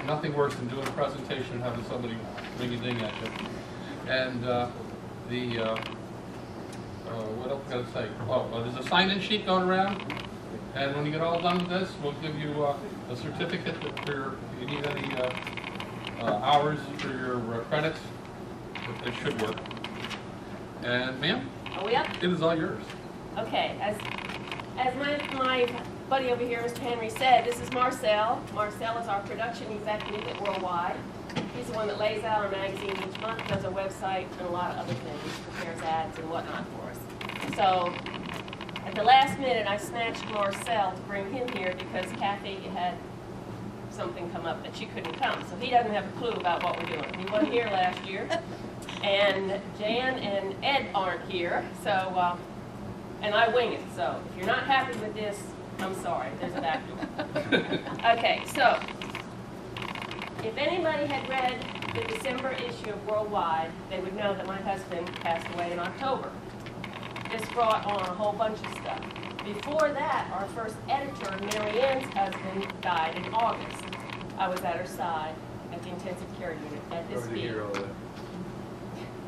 nothing worse than doing a presentation and having somebody ring a ding at you. And what else I gotta say? Oh, there's a sign-in sheet going around, and when you get all done with this, we'll give you a certificate for if you need any hours for your credits. But they should work. And ma'am, Are we up? it is all yours. Okay, as my buddy over here, Mr. Henry, said, this is Marcel. Marcel is our production executive at Worldwide. He's the one that lays out our magazine each month, does our website, and a lot of other things, prepares ads and whatnot for us. So, at the last minute, I snatched Marcel to bring him here because Kathy had something come up that she couldn't come. So he doesn't have a clue about what we're doing. He wasn't here last year. And Jan and Ed aren't here, so, and I wing it. So if you're not happy with this, I'm sorry, there's a back door. Okay, so if anybody had read the December issue of Worldwide, they would know that my husband passed away in October. This brought on a whole bunch of stuff. Before that, our first editor, Mary Ann's husband, died in August. I was at her side at the intensive care unit at this meeting.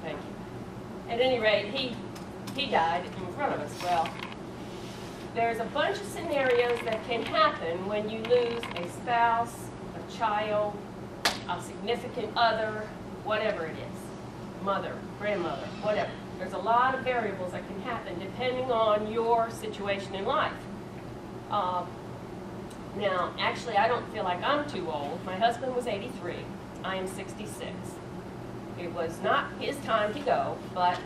Thank you. At any rate, he died in front of us. Well, there's a bunch of scenarios that can happen when you lose a spouse, a child, a significant other, whatever it is, mother, grandmother, whatever. There's a lot of variables that can happen depending on your situation in life. Now, actually, I don't feel like I'm too old. My husband was 83. I am 66. It was not his time to go, but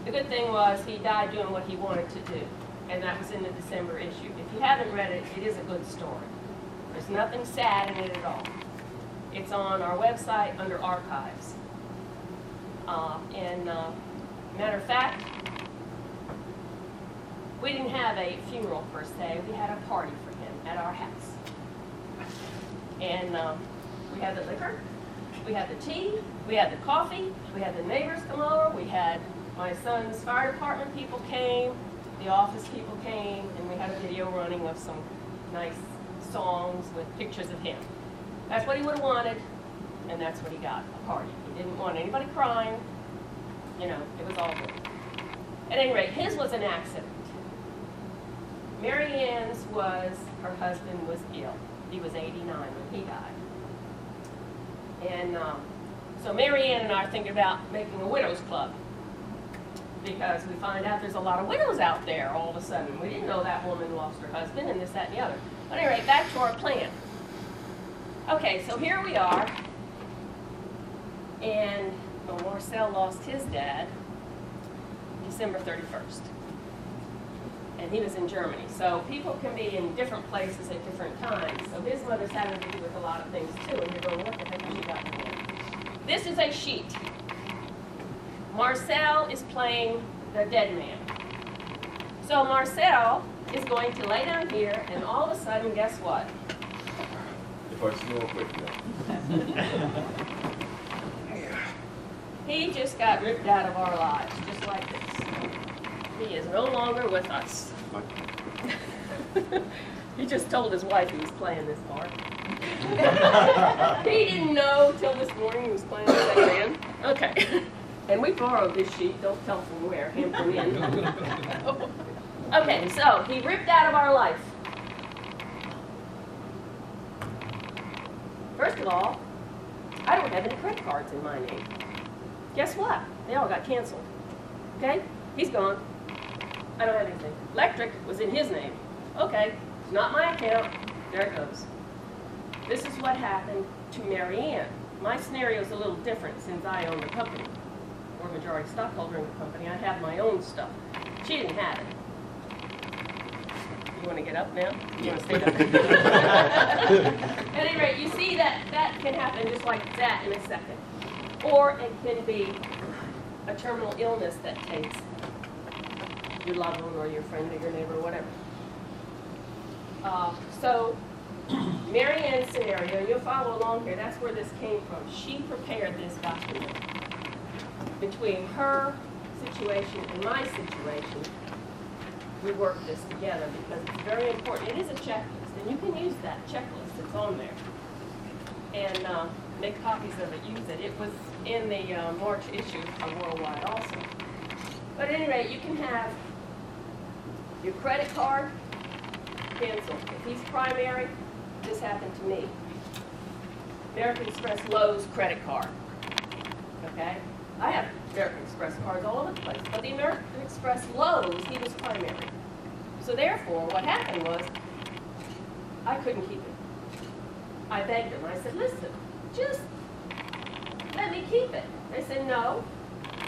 the good thing was he died doing what he wanted to do, and that was in the December issue. If you haven't read it, it is a good story. There's nothing sad in it at all. It's on our website under Archives. Matter of fact, we didn't have a funeral per se. We had a party for him at our house. And we had the liquor, we had the tea, we had the coffee, we had the neighbors come over, we had my son's fire department people came, the office people came, and we had a video running of some nice songs with pictures of him. That's what he would have wanted, and that's what he got, a party. He didn't want anybody crying. You know, it was all good. At any rate, his was an accident. Mary Ann's was, her husband was ill. He was 89 when he died. And so Mary Ann and I are thinking about making a widows club because we find out there's a lot of widows out there all of a sudden. We didn't know that woman lost her husband and this, that, and the other. But anyway, back to our plan. Okay, so here we are. And Marcel lost his dad December 31st. And he was in Germany. So people can be in different places at different times. So his mother's having to do with a lot of things too. And you're going, what the heck has she got to do? This is a sheet. Marcel is playing the dead man. So Marcel is going to lay down here, and all of a sudden, guess what? If I snore quick enough. He just got ripped out of our lives, just like this. He is no longer with us. He just told his wife he was playing this part. He didn't know till this morning he was playing the dead man. Okay. And we borrowed this sheet. Don't tell from where. Hand from in. Okay, so he ripped out of our life. First of all, I don't have any credit cards in my name. Guess what? They all got canceled. Okay? He's gone. I don't have anything. Electric was in his name. Okay, it's not my account. There it goes. This is what happened to Mary Ann. My scenario is a little different since I own the company. Or majority stockholder in the company. I have my own stuff. She didn't have it. You want to get up now? You want to stay down? At any rate, you see that can happen just like that in a second. Or it can be a terminal illness that takes your loved one or your friend or your neighbor or whatever. So Mary Ann's scenario, you'll follow along here, that's where this came from. She prepared this document. Between her situation and my situation, we worked this together because it's very important. It is a checklist. And you can use that checklist, it's on there. And make copies of it, use it. It was in the March issue of Worldwide also. But at any rate, you can have your credit card canceled. If he's primary, this happened to me. American Express Lowe's credit card. Okay? I have American Express cards all over the place. But the American Express Lowe's, he was primary. So therefore, what happened was, I couldn't keep it. I begged him. I said, listen, just let me keep it. They said, no,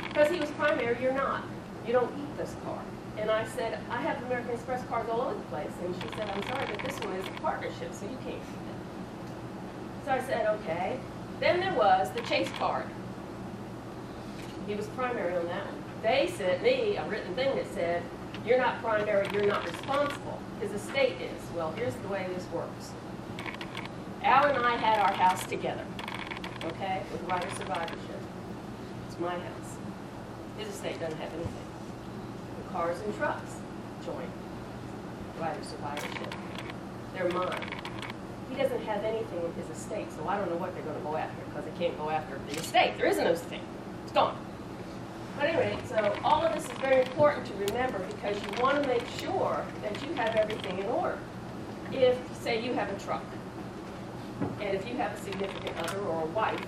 because he was primary, you're not. You don't keep this card. And I said, I have American Express cards all over the place. And she said, I'm sorry, but this one is a partnership, so you can't keep it. So I said, okay. Then there was the Chase card. He was primary on that one. They sent me a written thing that said, you're not primary, you're not responsible. His estate is. Well, here's the way this works. Al and I had our house together, okay, with rider survivorship. It's my house. His estate doesn't have anything. The cars and trucks joint rider survivorship. They're mine. He doesn't have anything in his estate, so I don't know what they're going to go after, because they can't go after the estate. There isn't no estate. It's gone. But anyway, so all of this is very important to remember, because you want to make sure that you have everything in order. If, say, you have a truck, and if you have a significant other or a wife,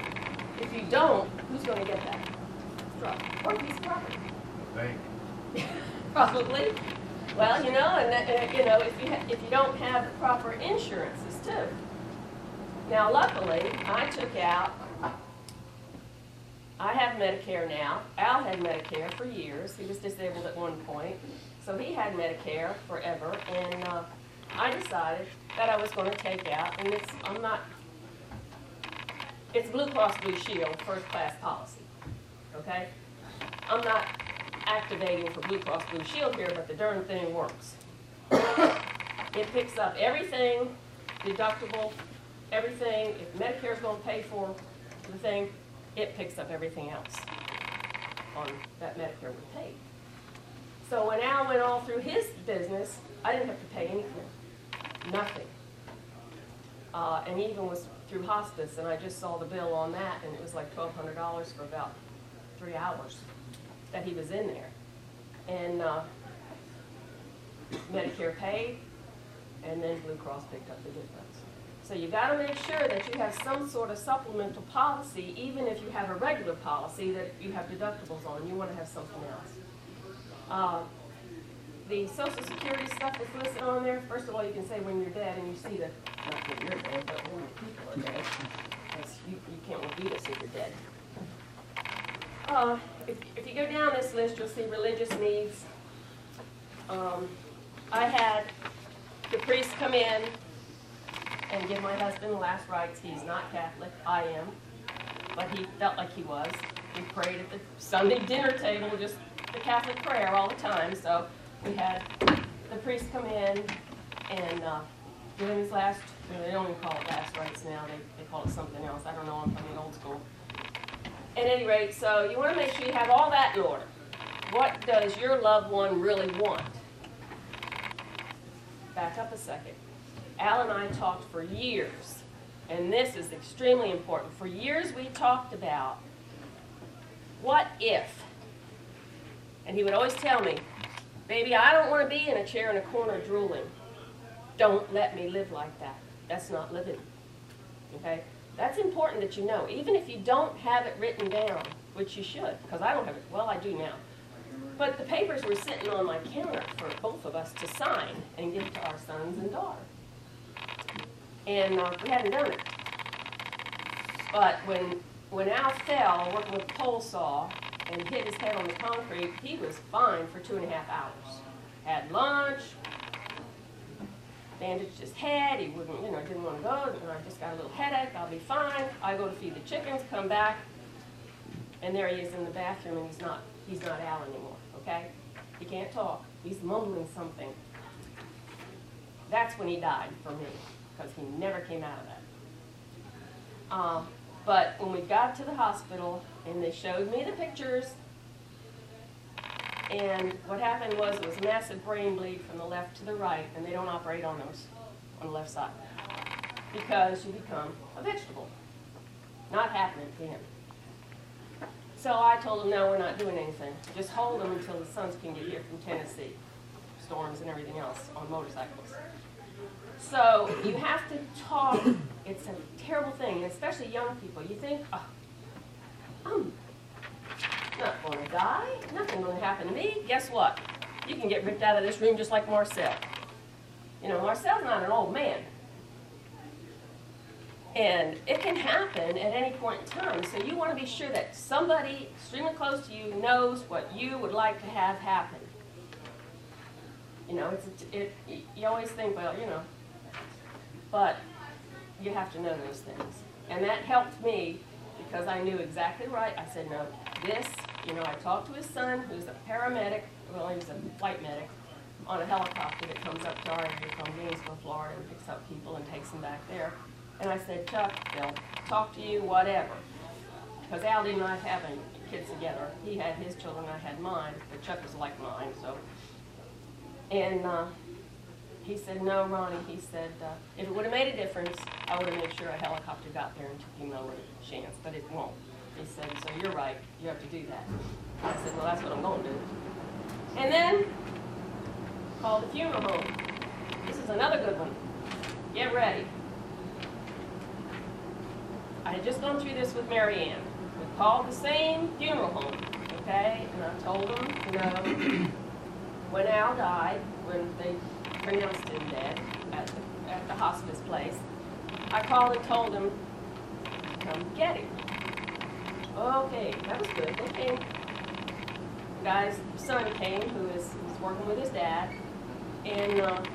if you don't, who's going to get that truck or piece of property? The bank. Probably. Well, you know, and that, you know, if you don't have the proper insurances too. Now, luckily, I took out. I have Medicare now. Al had Medicare for years. He was disabled at one point, so he had Medicare forever. And I decided that I was going to take out, and it's Blue Cross Blue Shield first class policy. Okay, I'm not activating for Blue Cross Blue Shield here, but the darn thing works. It picks up everything, deductible, everything. If Medicare's going to pay for the thing, it picks up everything else on that Medicare would pay. So when Al went all through his business, I didn't have to pay anything, nothing. And he even was through hospice, and I just saw the bill on that, and it was like $1,200 for about 3 hours that he was in there. And Medicare paid, and then Blue Cross picked up the difference. So you got to make sure that you have some sort of supplemental policy, even if you have a regular policy that you have deductibles on. You want to have something else. The Social Security stuff that's listed on there, first of all, you can say when you're dead, and you see the, not when you're dead, but when the people are dead. Because you can't repeat us if you're dead. If you go down this list, you'll see religious needs. I had the priest come in and give my husband the last rites. He's not Catholic. I am. But he felt like he was. We prayed at the Sunday dinner table, just the Catholic prayer all the time. So we had the priest come in and give him his last, they don't even call it last rites now. They call it something else. I don't know. I'm from the old school. At any rate, so you want to make sure you have all that in order. What does your loved one really want? Back up a second. Al and I talked for years, and this is extremely important. For years we talked about what if. And he would always tell me, baby, I don't want to be in a chair in a corner drooling. Don't let me live like that. That's not living. Okay? That's important that you know, even if you don't have it written down, which you should, because I don't have it. Well, I do now. But the papers were sitting on my counter for both of us to sign and give to our sons and daughters. And we hadn't done it. But when Al fell, working with a pole saw, and hit his head on the concrete, he was fine for 2.5 hours. Had lunch, bandaged his head, he wouldn't, didn't want to go, I just got a little headache, I'll be fine. I go to feed the chickens, come back, and there he is in the bathroom, and he's not Al anymore, okay? He can't talk, he's mumbling something. That's when he died for me, because he never came out of that. But when we got to the hospital, and they showed me the pictures, and what happened was it was massive brain bleed from the left to the right, and they don't operate on those. on the left side because you become a vegetable. Not happening to him. So I told him, no, we're not doing anything. Just hold him until the sons can get here from Tennessee. Storms and everything else on motorcycles. So you have to talk. It's a terrible thing, especially young people. You think, oh, I'm not going to die. Nothing's going to happen to me. Guess what? You can get ripped out of this room just like Marcel. You know, Marcel's not an old man. And it can happen at any point in time. So you want to be sure that somebody extremely close to you knows what you would like to have happen. You know, you always think, well, you know, but you have to know those things. And that helped me because I knew exactly right. I said, no, this, you know, I talked to his son, who's a paramedic, well, he was a flight medic, on a helicopter that comes up to our area from Gainesville, Florida, and picks up people and takes them back there. And I said, Chuck, they'll talk to you, whatever. Because Al did not have any kids together. He had his children, I had mine, but Chuck was like mine, so. And he said, no, Ronnie, he said, if it would have made a difference, I would have made sure a helicopter got there and took him over the chance, but it won't. He said, so you're right, you have to do that. I said, well, that's what I'm going to do. And then, called the funeral home. This is another good one. Get ready. I had just gone through this with Mary Ann. We called the same funeral home, okay? And I told them, you know, when Al died, when they pronounced him dead at the hospice place, I called and told them, come get him. Okay, that was good. They came. The guy's son came, who was working with his dad, and